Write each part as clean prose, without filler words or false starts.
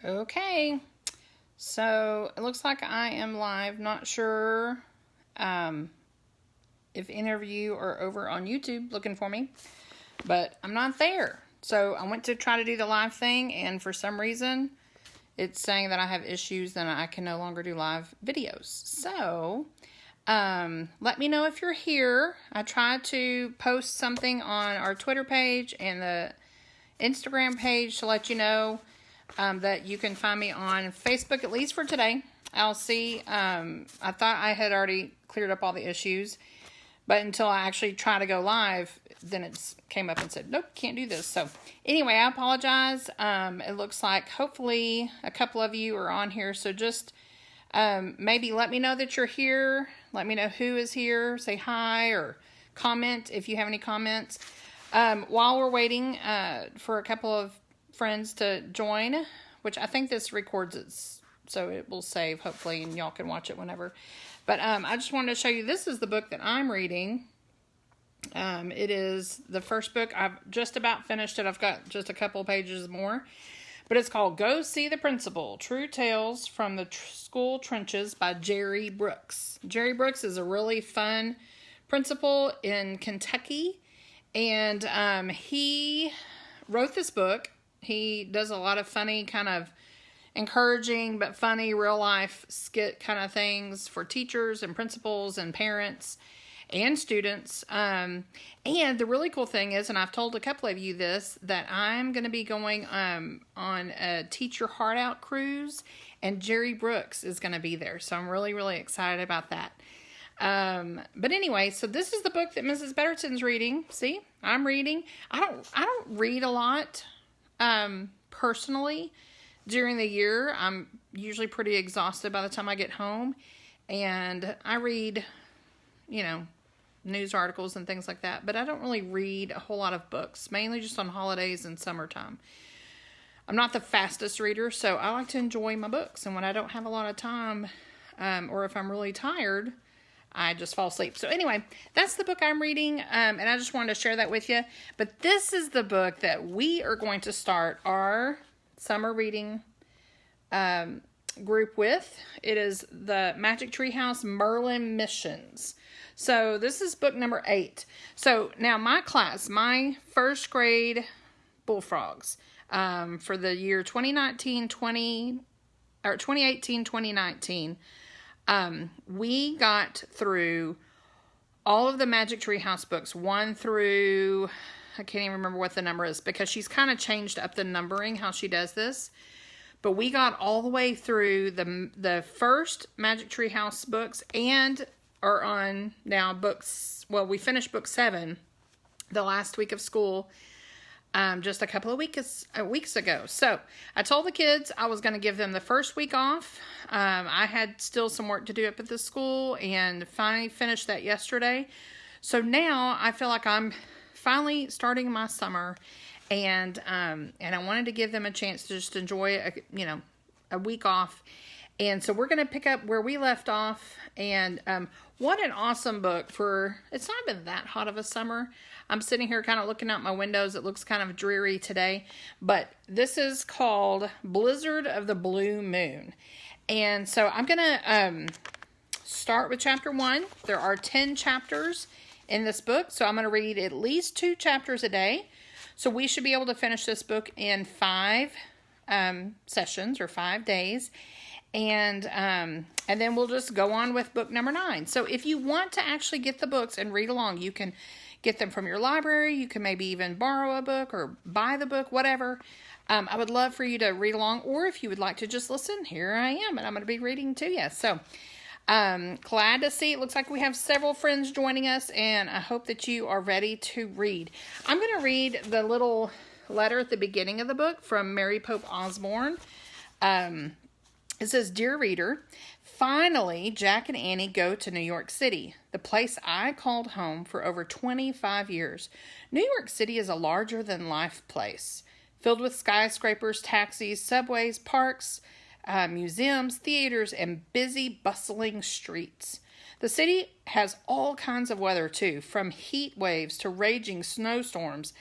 Okay, so it looks like I am live. Not sure if any of you are over on YouTube looking for me, but I'm not there. So I went to try to do the live thing, and for some reason, it's saying that I have issues and I can no longer do live videos. So let me know if you're here. I tried to post something on our Twitter page and the Instagram page to let you know that you can find me on Facebook, at least for today. I'll see. I thought I had already cleared up all the issues, but until I actually try to go live, then it came up and said, nope, can't do this. So anyway, I apologize. It looks like hopefully a couple of you are on here. So just maybe let me know that you're here. Let me know who is here. Say hi or comment if you have any comments. While we're waiting for a couple of friends to join, which I think this records it, so it will save hopefully, and y'all can watch it whenever. But I just wanted to show you, this is the book that I'm reading. It is the first book. I've just about finished it. I've got just a couple pages more. But it's called Go See the Principal, True Tales from the School Trenches by Jerry Brooks. Jerry Brooks is a really fun principal in Kentucky. And he wrote this book. He does a lot of funny, kind of encouraging but funny real life skit kind of things for teachers and principals and parents and students. And the really cool thing is, and I've told a couple of you this, that I'm going to be going on a Teach Your Heart Out cruise, and Jerry Brooks is going to be there. So I'm really, really excited about that. But anyway, so this is the book that Mrs. Betterson's reading. See, I'm reading. I don't read a lot, personally during the year. I'm usually pretty exhausted by the time I get home, and I read, news articles and things like that, but I don't really read a whole lot of books, mainly just on holidays and summertime. I'm not the fastest reader, so I like to enjoy my books, and when I don't have a lot of time, or if I'm really tired, I just fall asleep. So anyway, that's the book I'm reading, and I just wanted to share that with you. But this is the book that we are going to start our summer reading group with. It is the Magic Treehouse Merlin Missions. So this is book number 8. So now my class, my first grade bullfrogs, for the year 2018-2019, we got through all of the Magic Treehouse books, 1 through, I can't even remember what the number is, because she's kind of changed up the numbering, how she does this. But we got all the way through the first Magic Treehouse books, and are on now books, well, we finished book 7 the last week of school, just a couple of weeks ago. So I told the kids I was going to give them the first week off. I had still some work to do up at the school, and finally finished that yesterday. So now I feel like I'm finally starting my summer, and I wanted to give them a chance to just enjoy a week off. And so we're going to pick up where we left off. And what an awesome book for, it's not been that hot of a summer. I'm sitting here kind of looking out my windows. It looks kind of dreary today. But this is called Blizzard of the Blue Moon. And so I'm going to start with chapter 1. There are 10 chapters in this book. So I'm going to read at least 2 chapters a day. So we should be able to finish this book in 5 sessions or 5 days. And then we'll just go on with book number 9. So if you want to actually get the books and read along, you can get them from your library. You can maybe even borrow a book or buy the book, whatever. I would love for you to read along, or if you would like to just listen, here I am, and I'm going to be reading to you. So glad to see. It looks like we have several friends joining us, and I hope that you are ready to read. I'm going to read the little letter at the beginning of the book from Mary Pope Osborne. It says, Dear reader, finally, Jack and Annie go to New York City, the place I called home for over 25 years. New York City is a larger-than-life place, filled with skyscrapers, taxis, subways, parks, museums, theaters, and busy, bustling streets. The city has all kinds of weather, too, from heat waves to raging snowstorms.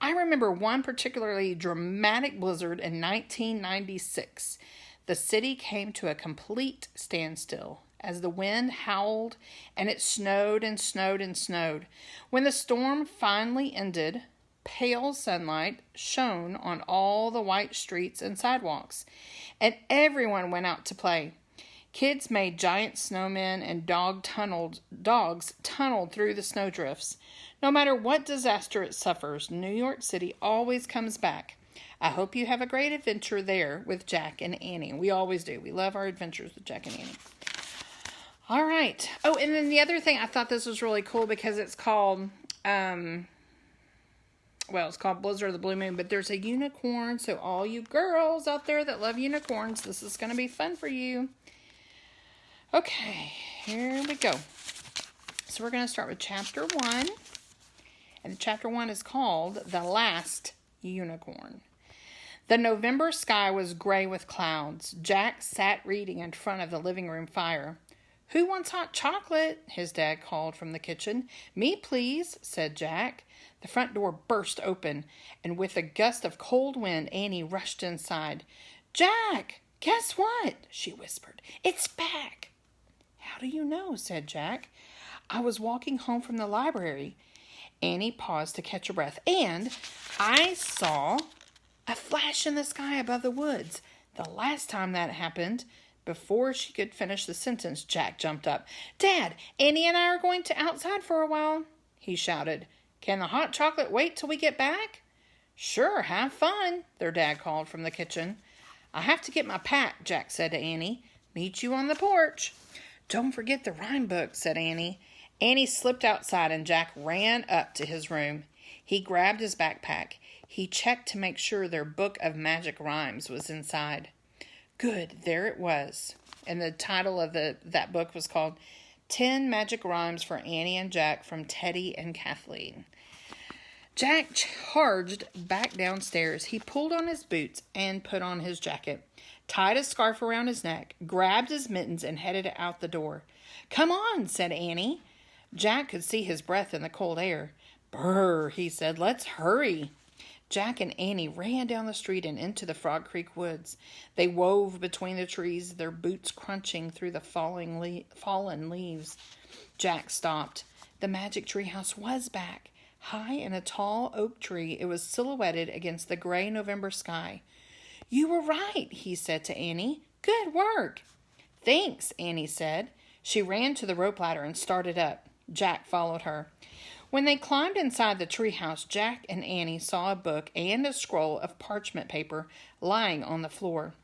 I remember one particularly dramatic blizzard in 1996. The city came to a complete standstill as the wind howled and it snowed and snowed and snowed. When the storm finally ended, pale sunlight shone on all the white streets and sidewalks, and everyone went out to play. Kids made giant snowmen and dogs tunneled through the snowdrifts. No matter what disaster it suffers, New York City always comes back. I hope you have a great adventure there with Jack and Annie. We always do. We love our adventures with Jack and Annie. All right. Oh, and then the other thing, I thought this was really cool because it's called, it's called Blizzard of the Blue Moon, but there's a unicorn. So all you girls out there that love unicorns, this is going to be fun for you. Okay, here we go. So we're going to start with chapter 1. And chapter 1 is called The Last Unicorn. The November sky was gray with clouds. Jack sat reading in front of the living room fire. "Who wants hot chocolate?" his dad called from the kitchen. "Me, please," said Jack. The front door burst open, and with a gust of cold wind, Annie rushed inside. "Jack, guess what?" she whispered. "It's back." "How do you know?" said Jack. "I was walking home from the library." Annie paused to catch her breath. "And I saw a flash in the sky above the woods. The last time that happened." Before she could finish the sentence, Jack jumped up. "Dad, Annie and I are going to outside for a while," he shouted. "Can the hot chocolate wait till we get back?" "Sure, have fun," their dad called from the kitchen. "I have to get my pack," Jack said to Annie. "Meet you on the porch." "Don't forget the rhyme book," said Annie. Annie slipped outside and Jack ran up to his room. He grabbed his backpack. He checked to make sure their book of magic rhymes was inside. Good, there it was. And the title of that book was called 10 Magic Rhymes for Annie and Jack from Teddy and Kathleen. Jack charged back downstairs. He pulled on his boots and put on his jacket, tied a scarf around his neck, grabbed his mittens, and headed out the door. "Come on," said Annie. Jack could see his breath in the cold air. "Brr," he said, "let's hurry." Jack and Annie ran down the street and into the Frog Creek woods. They wove between the trees, their boots crunching through the fallen leaves. Jack stopped. The magic treehouse was back. High in a tall oak tree, it was silhouetted against the gray November sky. "You were right," he said to Annie. "Good work." "Thanks," Annie said. She ran to the rope ladder and started up. Jack followed her. When they climbed inside the treehouse, Jack and Annie saw a book and a scroll of parchment paper lying on the floor.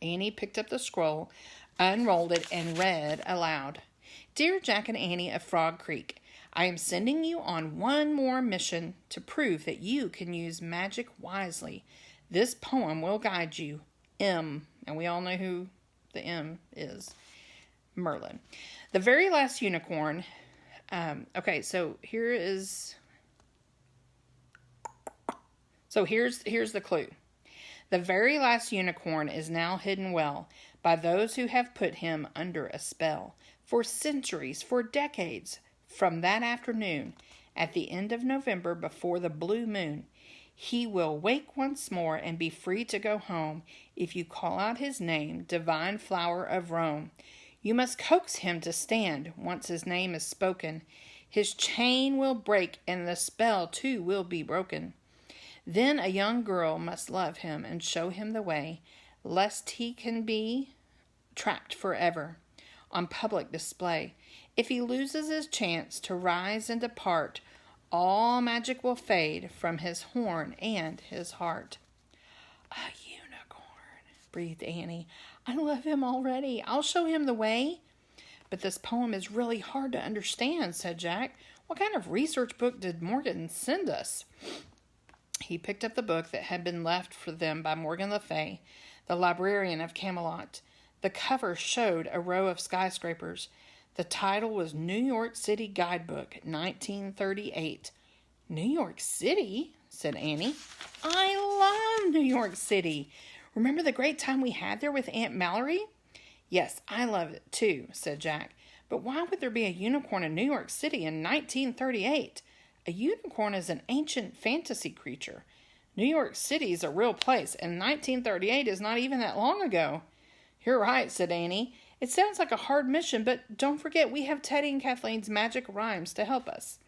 Annie picked up the scroll, unrolled it, and read aloud. "Dear Jack and Annie of Frog Creek, I am sending you on one more mission to prove that you can use magic wisely. This poem will guide you. M," and we all know who the M is, Merlin. "The very last unicorn." Here's the clue. "The very last unicorn is now hidden well by those who have put him under a spell. For centuries, for decades, from that afternoon, at the end of November before the blue moon, he will wake once more and be free to go home if you call out his name, divine flower of Rome. You must coax him to stand once his name is spoken. His chain will break and the spell too will be broken. Then a young girl must love him and show him the way, lest he can be trapped forever on public display. If he loses his chance to rise and depart, all magic will fade from his horn and his heart." "A unicorn," breathed Annie. "I love him already. I'll show him the way." "But this poem is really hard to understand," said Jack. "What kind of research book did Morgan send us?" He picked up the book that had been left for them by Morgan Le Fay, the librarian of Camelot. The cover showed a row of skyscrapers. The title was New York City Guidebook, 1938. "New York City?" said Annie. "I love New York City. Remember the great time we had there with Aunt Mallory?" "Yes, I love it too," said Jack. "But why would there be a unicorn in New York City in 1938? A unicorn is an ancient fantasy creature. New York City is a real place, and 1938 is not even that long ago. You're right, said Annie. It sounds like a hard mission, but don't forget we have Teddy and Kathleen's magic rhymes to help us.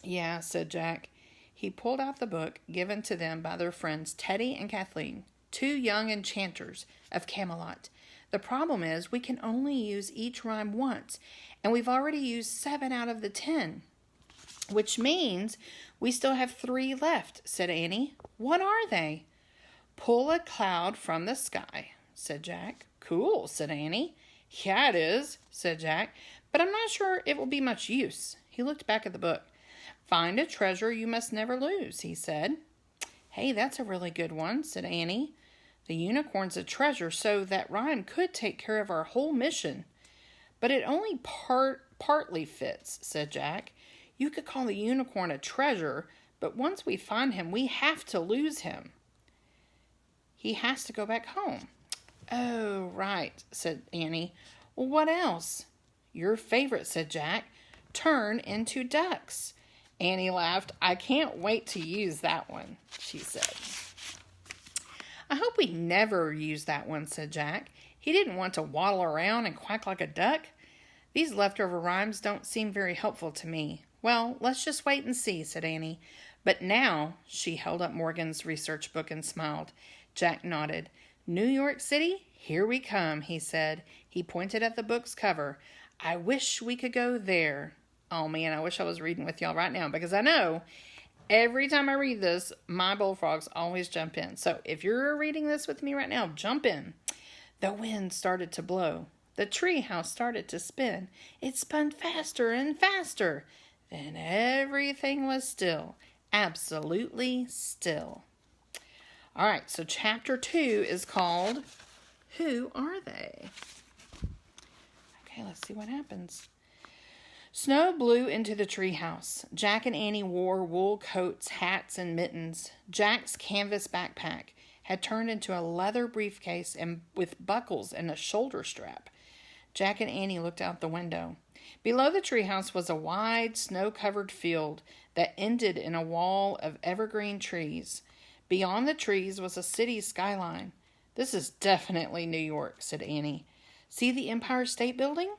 Yeah, said Jack. He pulled out the book given to them by their friends Teddy and Kathleen, 2 young enchanters of Camelot. The problem is we can only use each rhyme once, and we've already used 7 out of the 10. Which means we still have 3 left, said Annie. What are they? Pull a cloud from the sky, said Jack. Cool, said Annie. Yeah, it is, said Jack, but I'm not sure it will be much use. He looked back at the book. Find a treasure you must never lose, he said. Hey, that's a really good one, said Annie. The unicorn's a treasure, so that rhyme could take care of our whole mission. But it only partly fits, said Jack. You could call the unicorn a treasure, but once we find him, we have to lose him. He has to go back home. Oh, right, said Annie. Well, what else? Your favorite, said Jack. Turn into ducks. Annie laughed. I can't wait to use that one, she said. I hope we never use that one, said Jack. He didn't want to waddle around and quack like a duck. These leftover rhymes don't seem very helpful to me. Well, let's just wait and see, said Annie. But now, she held up Morgan's research book and smiled. Jack nodded. New York City, here we come, he said. He pointed at the book's cover. I wish we could go there. Oh man, I wish I was reading with y'all right now because I know every time I read this, my bullfrogs always jump in. So if you're reading this with me right now, jump in. The wind started to blow. The treehouse started to spin. It spun faster and faster. Then everything was still. Absolutely still. All right, so chapter 2 is called Who Are They? Okay, let's see what happens. Snow blew into the treehouse. Jack and Annie wore wool coats, hats, and mittens. Jack's canvas backpack had turned into a leather briefcase and with buckles and a shoulder strap. Jack and Annie looked out the window. Below the treehouse was a wide, snow-covered field that ended in a wall of evergreen trees. Beyond the trees was a city skyline. This is definitely New York, said Annie. See the Empire State Building?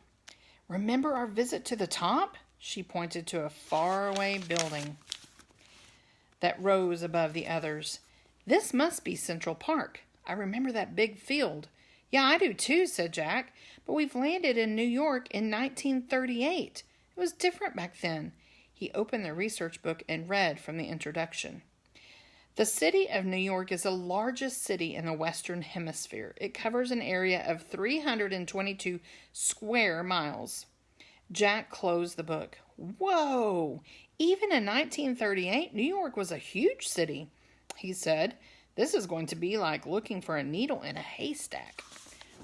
Remember our visit to the top? She pointed to a faraway building that rose above the others. This must be Central Park. I remember that big field. Yeah, I do too, said Jack. But we've landed in New York in 1938. It was different back then. He opened the research book and read from the introduction. The city of New York is the largest city in the Western Hemisphere. It covers an area of 322 square miles. Jack closed the book. Whoa! Even in 1938, New York was a huge city, he said. This is going to be like looking for a needle in a haystack.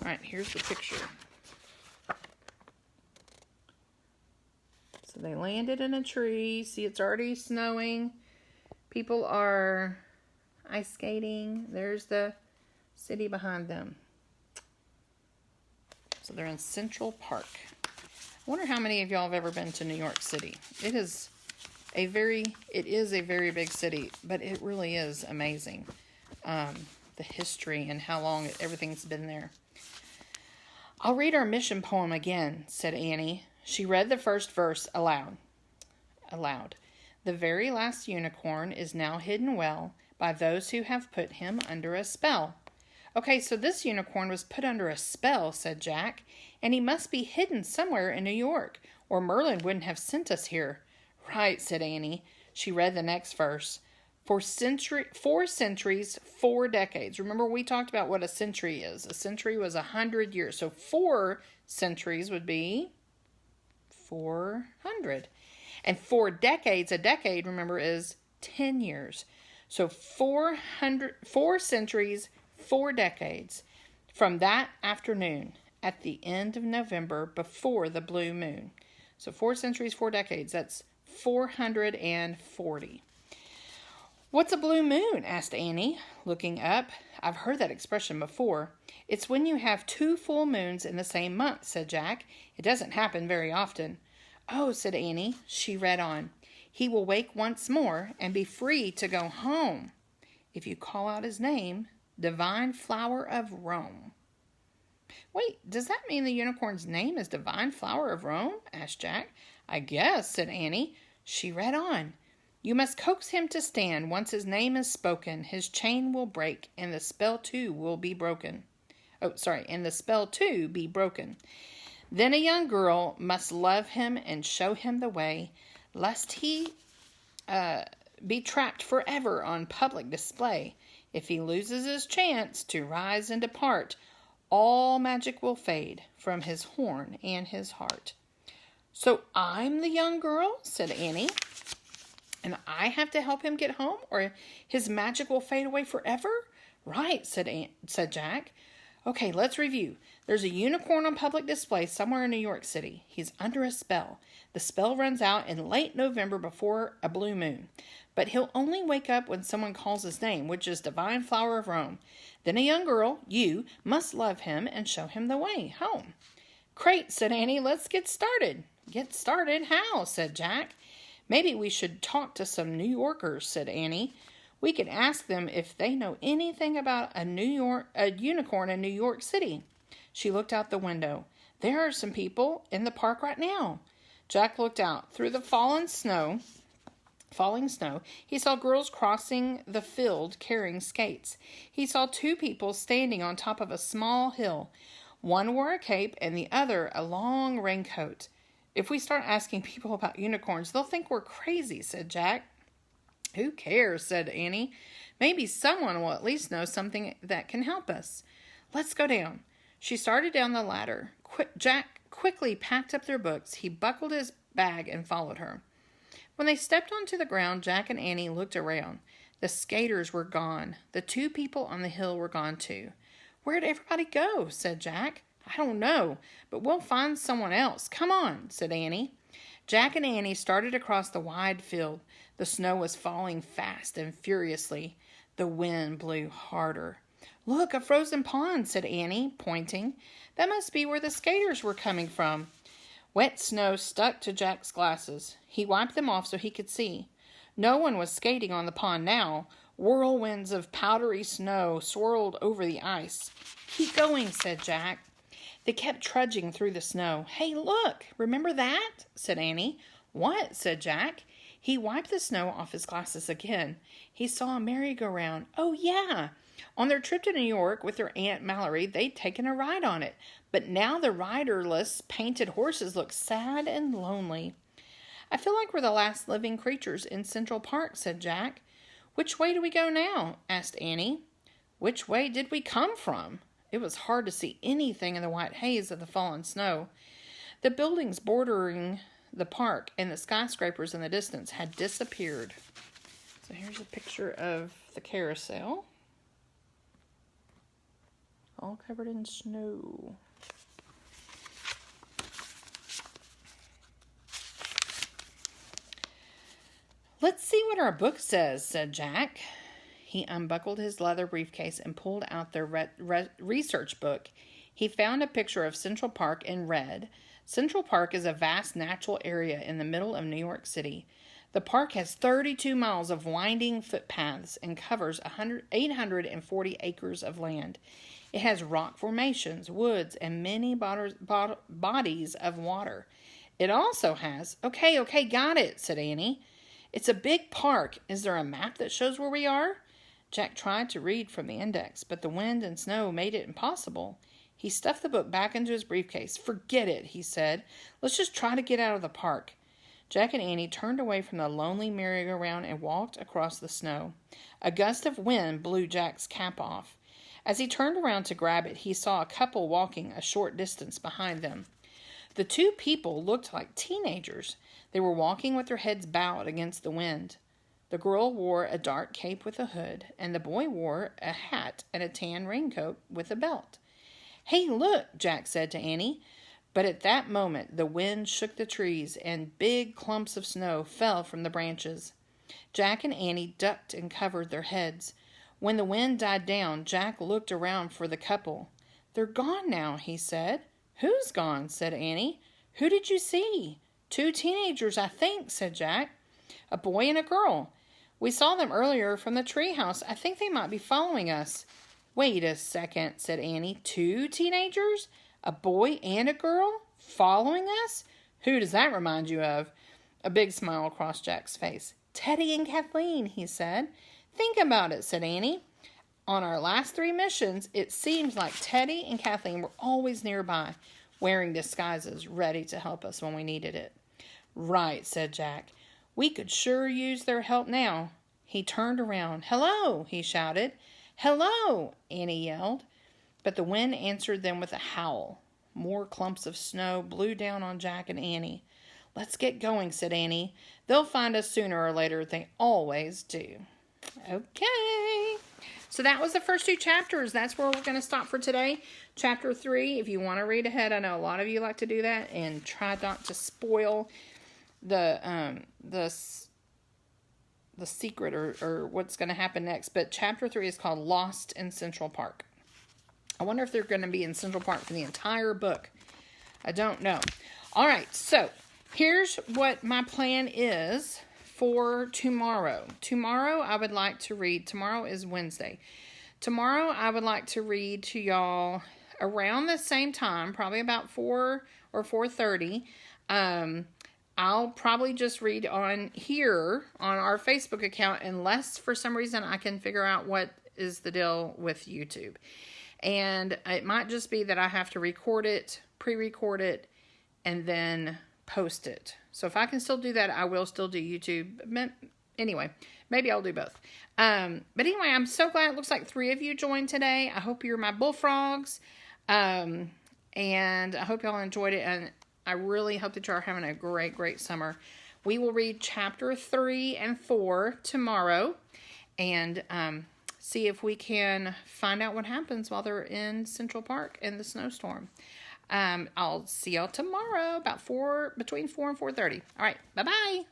All right, here's the picture. So they landed in a tree. See, it's already snowing. People are ice skating. There's the city behind them. So they're in Central Park. I wonder how many of y'all have ever been to New York City. It is a very big city, but it really is amazing. The history and how long everything's been there. I'll read our mission poem again, said Annie. She read the first verse aloud. The very last unicorn is now hidden well by those who have put him under a spell. Okay, so this unicorn was put under a spell, said Jack, and he must be hidden somewhere in New York, or Merlin wouldn't have sent us here. Right, said Annie. She read the next verse. 4 centuries, 4 decades. Remember, we talked about what a century is. A century was 100 years. So 4 centuries would be 400. And 4 decades, a decade, remember, is 10 years. So 4 centuries, 4 decades. From that afternoon, at the end of November, before the blue moon. So 4 centuries, 4 decades. That's 440. What's a blue moon? Asked Annie, looking up. I've heard that expression before. It's when you have 2 full moons in the same month, said Jack. It doesn't happen very often. Oh, said Annie. She read on. He will wake once more and be free to go home if you call out his name, Divine Flower of Rome." "Wait, does that mean the unicorn's name is Divine Flower of Rome?" asked Jack. "I guess," said Annie. She read on. "You must coax him to stand. Once his name is spoken, his chain will break, and the spell too will be broken. And the spell too be broken. Then a young girl must love him and show him the way, lest he be trapped forever on public display. If he loses his chance to rise and depart, all magic will fade from his horn and his heart." "So I'm the young girl," said Annie, "and I have to help him get home, or his magic will fade away forever?" "Right," said Jack. "Okay, let's review. There's a unicorn on public display somewhere in New York City. He's under a spell. The spell runs out in late November before a blue moon. But he'll only wake up when someone calls his name, which is Divine Flower of Rome. Then a young girl, you, must love him and show him the way home." "Great," said Annie. "Let's get started." "Get started? How?" said Jack. "Maybe we should talk to some New Yorkers," said Annie. "We could ask them if they know anything about a unicorn in New York City." She looked out the window. "There are some people in the park right now." Jack looked out. Through the falling snow, he saw girls crossing the field carrying skates. He saw two people standing on top of a small hill. One wore a cape and the other a long raincoat. "If we start asking people about unicorns, they'll think we're crazy," said Jack. "Who cares?" said Annie. "Maybe someone will at least know something that can help us. Let's go down." She started down the ladder. Jack quickly packed up their books. He buckled his bag and followed her. When they stepped onto the ground, Jack and Annie looked around. The skaters were gone. The two people on the hill were gone too. "Where'd everybody go?" said Jack. "I don't know, but we'll find someone else. Come on," said Annie. Jack and Annie started across the wide field. The snow was falling fast and furiously. The wind blew harder. "Look, a frozen pond," said Annie, pointing. "That must be where the skaters were coming from." Wet snow stuck to Jack's glasses. He wiped them off so he could see. No one was skating on the pond now. Whirlwinds of powdery snow swirled over the ice. "Keep going," said Jack. They kept trudging through the snow. "Hey, look! Remember that?" said Annie. "What?" said Jack. He wiped the snow off his glasses again. He saw a merry-go-round. "Oh, yeah! On their trip to New York with their Aunt Mallory, they'd taken a ride on it. But now the riderless painted horses look sad and lonely." "I feel like we're the last living creatures in Central Park," said Jack. "Which way do we go now?" asked Annie. "Which way did we come from?" It was hard to see anything in the white haze of the fallen snow. The buildings bordering the park and the skyscrapers in the distance had disappeared. So here's a picture of the carousel, all covered in snow. "Let's see what our book says," said Jack. He unbuckled his leather briefcase and pulled out their research book. He found a picture of Central Park in red. Central Park is a vast natural area in the middle of New York City. The park has 32 miles of winding footpaths and covers 840 acres of land. It has rock formations, woods, and many bodies of water. It also has... Okay, got it, said Annie. "It's a big park. Is there a map that shows where we are?" Jack tried to read from the index, but the wind and snow made it impossible. He stuffed the book back into his briefcase. "Forget it," he said. "Let's just try to get out of the park." Jack and Annie turned away from the lonely merry-go-round and walked across the snow. A gust of wind blew Jack's cap off. As he turned around to grab it, he saw a couple walking a short distance behind them. The two people looked like teenagers. They were walking with their heads bowed against the wind. The girl wore a dark cape with a hood, and the boy wore a hat and a tan raincoat with a belt. "Hey, look," Jack said to Annie. But at that moment, the wind shook the trees, and big clumps of snow fell from the branches. Jack and Annie ducked and covered their heads. When the wind died down, Jack looked around for the couple. "They're gone now," he said. "Who's gone?" said Annie. "Who did you see?" "Two teenagers, I think," said Jack. A boy and a girl. We saw them earlier from the treehouse. I think they might be following us. Wait a second, said Annie. 2 teenagers? A boy and a girl? Following us? Who does that remind you of? A big smile crossed Jack's face. Teddy and Kathleen, he said. Think about it, said Annie. On our last 3 missions, it seems like Teddy and Kathleen were always nearby, wearing disguises, ready to help us when we needed it. Right, said Jack. We could sure use their help now. He turned around. Hello, he shouted. Hello, Annie yelled. But the wind answered them with a howl. More clumps of snow blew down on Jack and Annie. Let's get going, said Annie. They'll find us sooner or later. They always do. Okay. So that was the first 2 chapters. That's where we're going to stop for today. Chapter 3, if you want to read ahead, I know a lot of you like to do that, and try not to spoil the secret or what's going to happen next. But chapter 3 is called Lost in Central Park. I wonder if they're going to be in Central Park for the entire book. I don't know. All right, so here's what my plan is for tomorrow. Tomorrow I would like to read, tomorrow is Wednesday. Tomorrow I would like to read to y'all around the same time, probably about 4 or 4:30. I'll probably just read on here on our Facebook account unless for some reason I can figure out what is the deal with YouTube. And it might just be that I have to record it, pre-record it, and then post it. So if I can still do that, I will still do YouTube. Anyway, maybe I'll do both. But anyway, I'm so glad it looks like 3 of you joined today. I hope you're my bullfrogs. And I hope y'all enjoyed it. And I really hope that y'all are having a great, great summer. We will read chapter 3 and 4 tomorrow. And see if we can find out what happens while they're in Central Park in the snowstorm. I'll see y'all tomorrow about between 4 and 4:30. All right, bye-bye.